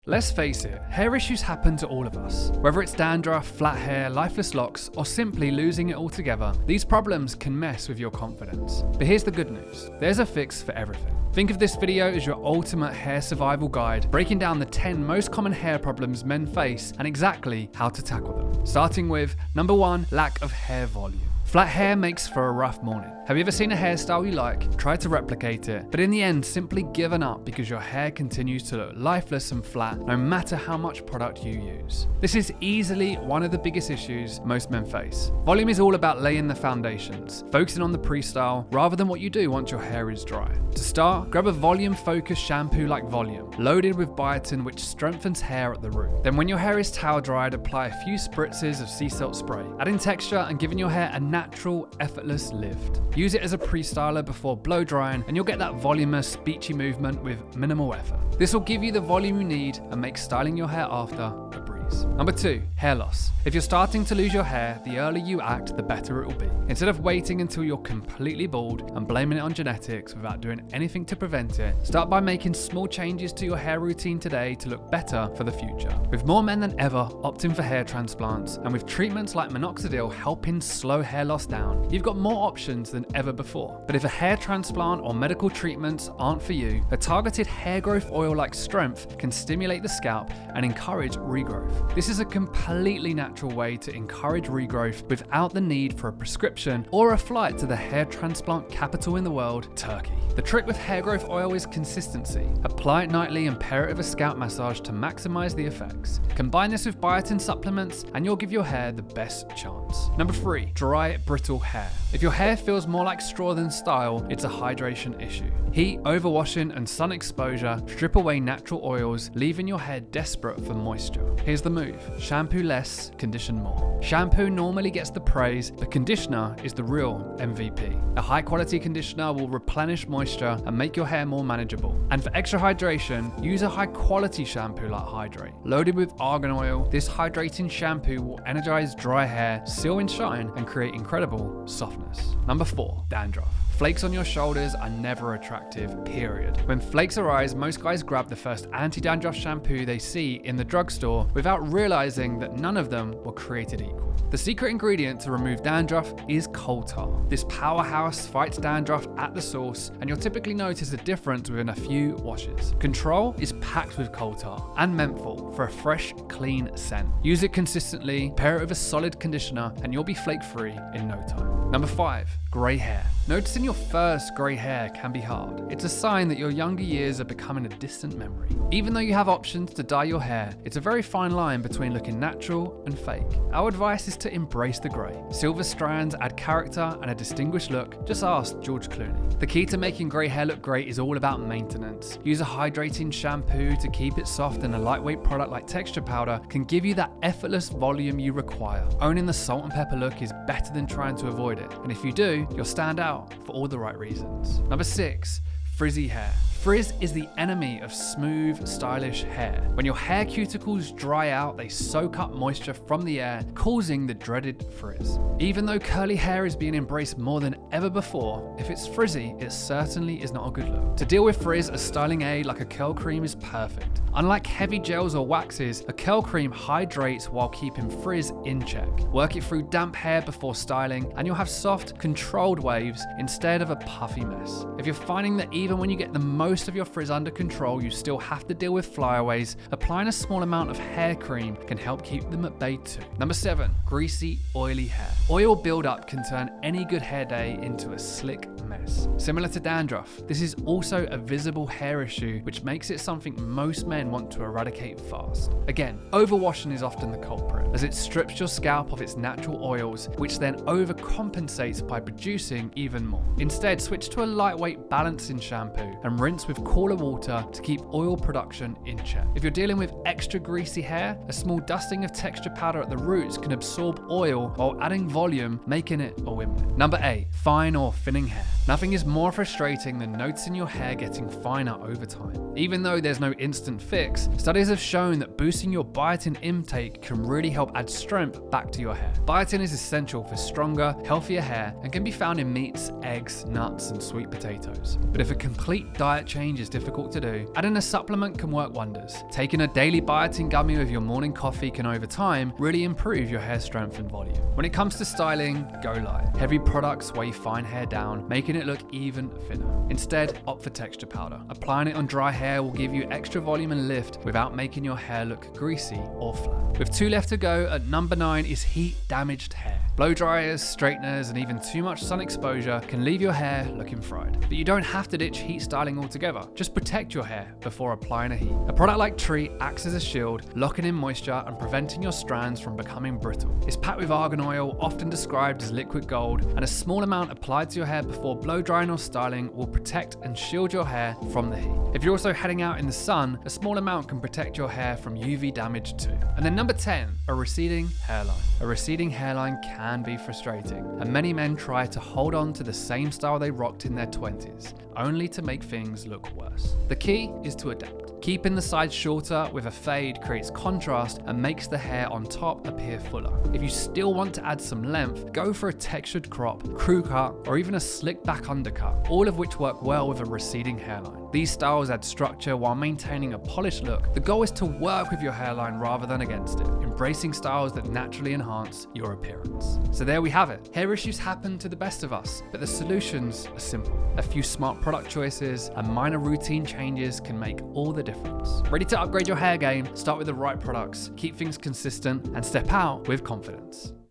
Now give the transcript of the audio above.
Let's face it, hair issues happen to all of us. Whether it's dandruff, flat hair, lifeless locks, or simply losing it altogether, these problems can mess with your confidence. But here's the good news, there's a fix for everything. Think of this video as your ultimate hair survival guide, breaking down the 10 most common hair problems men face and exactly how to tackle them. Starting with number 1, lack of hair volume. Flat hair makes for a rough morning. Have you ever seen a hairstyle you like, tried to replicate it, but in the end simply given up because your hair continues to look lifeless and flat no matter how much product you use? This is easily one of the biggest issues most men face. Volume is all about laying the foundations, focusing on the pre-style rather than what you do once your hair is dry. To start, grab a volume-focused shampoo like Volume, loaded with biotin which strengthens hair at the root. Then when your hair is towel dried, apply a few spritzes of sea salt spray, adding texture and giving your hair a natural, effortless lift. Use it as a pre-styler before blow drying and you'll get that voluminous, beachy movement with minimal effort. This will give you the volume you need and make styling your hair after a breeze. Number 2, hair loss. If you're starting to lose your hair, the earlier you act, the better it will be. Instead of waiting until you're completely bald and blaming it on genetics without doing anything to prevent it, start by making small changes to your hair routine today to look better for the future. With more men than ever opting for hair transplants, and with treatments like minoxidil helping slow hair loss down, you've got more options than ever before. But if a hair transplant or medical treatments aren't for you, a targeted hair growth oil like Strength can stimulate the scalp and encourage regrowth. This is a completely natural way to encourage regrowth without the need for a prescription or a flight to the hair transplant capital in the world, Turkey. The trick with hair growth oil is consistency. Apply it nightly and pair it with a scalp massage to maximize the effects. Combine this with biotin supplements and you'll give your hair the best chance. Number 3, dry, brittle hair. If your hair feels more like straw than style, it's a hydration issue. Heat, overwashing, and sun exposure strip away natural oils, leaving your hair desperate for moisture. Here's the move. Shampoo less, condition more. Shampoo normally gets the praise, but conditioner is the real MVP. A high quality conditioner will replenish moisture and make your hair more manageable. And for extra hydration, use a high quality shampoo like Hydrate. Loaded with argan oil, this hydrating shampoo will energize dry hair, seal in shine, and create incredible softness. Number 4, dandruff. Flakes on your shoulders are never attractive, period. When flakes arise, most guys grab the first anti-dandruff shampoo they see in the drugstore without realizing that none of them were created equal. The secret ingredient to remove dandruff is coal tar. This powerhouse fights dandruff at the source, and you'll typically notice a difference within a few washes. Control is packed with coal tar and menthol for a fresh, clean scent. Use it consistently, pair it with a solid conditioner, and you'll be flake-free in no time. Number 5, grey hair. Noticing your first grey hair can be hard. It's a sign that your younger years are becoming a distant memory. Even though you have options to dye your hair, it's a very fine line between looking natural and fake. Our advice is to embrace the grey. Silver strands add character and a distinguished look. Just ask George Clooney. The key to making grey hair look great is all about maintenance. Use a hydrating shampoo to keep it soft, and a lightweight product like texture powder can give you that effortless volume you require. Owning the salt and pepper look is better than trying to avoid it. And if you do, you'll stand out for all the right reasons. Number 6, frizzy hair. Frizz is the enemy of smooth, stylish hair. When your hair cuticles dry out, they soak up moisture from the air, causing the dreaded frizz. Even though curly hair is being embraced more than ever before, if it's frizzy, it certainly is not a good look. To deal with frizz, a styling aid like a curl cream is perfect. Unlike heavy gels or waxes, a curl cream hydrates while keeping frizz in check. Work it through damp hair before styling, and you'll have soft, controlled waves instead of a puffy mess. If you're finding that even when you get the most of your frizz under control, you still have to deal with flyaways, applying a small amount of hair cream can help keep them at bay too. Number 7, greasy, oily hair. Oil buildup can turn any good hair day into a slick mess. Similar to dandruff, this is also a visible hair issue, which makes it something most men want to eradicate fast. Again, overwashing is often the culprit, as it strips your scalp of its natural oils, which then overcompensates by producing even more. Instead, switch to a lightweight balancing shampoo and rinse with cooler water to keep oil production in check. If you're dealing with extra greasy hair, a small dusting of texture powder at the roots can absorb oil while adding volume, making it a win-win. Number 8, fine or thinning hair. Nothing is more frustrating than noticing your hair getting finer over time. Even though there's no instant fix, studies have shown that boosting your biotin intake can really help add strength back to your hair. Biotin is essential for stronger, healthier hair and can be found in meats, eggs, nuts, and sweet potatoes. But if a complete diet change is difficult to do, adding a supplement can work wonders. Taking a daily biotin gummy with your morning coffee can over time really improve your hair strength and volume. When it comes to styling, go light. Heavy products weigh fine hair down, making it look even thinner. Instead, opt for texture powder. Applying it on dry hair will give you extra volume and lift without making your hair look greasy or flat. With 2 left to go, at number 9 is heat damaged hair. Blow dryers, straighteners, and even too much sun exposure can leave your hair looking fried. But you don't have to ditch heat styling altogether. Just protect your hair before applying a heat. A product like Treat acts as a shield, locking in moisture and preventing your strands from becoming brittle. It's packed with argan oil, often described as liquid gold, and a small amount applied to your hair before blow drying or styling will protect and shield your hair from the heat. If you're also heading out in the sun, a small amount can protect your hair from UV damage too. And then number 10, a receding hairline. A receding hairline can be frustrating, and many men try to hold on to the same style they rocked in their 20s, only to make things look worse. The key is to adapt. Keeping the sides shorter with a fade creates contrast and makes the hair on top appear fuller. If you still want to add some length, go for a textured crop, crew cut, or even a slick back undercut, all of which work well with a receding hairline. These styles add structure while maintaining a polished look. The goal is to work with your hairline rather than against it, embracing styles that naturally enhance your appearance. So there we have it. Hair issues happen to the best of us, but the solutions are simple. A few smart product choices and minor routine changes can make all the difference. Ready to upgrade your hair game? Start with the right products, keep things consistent, and step out with confidence.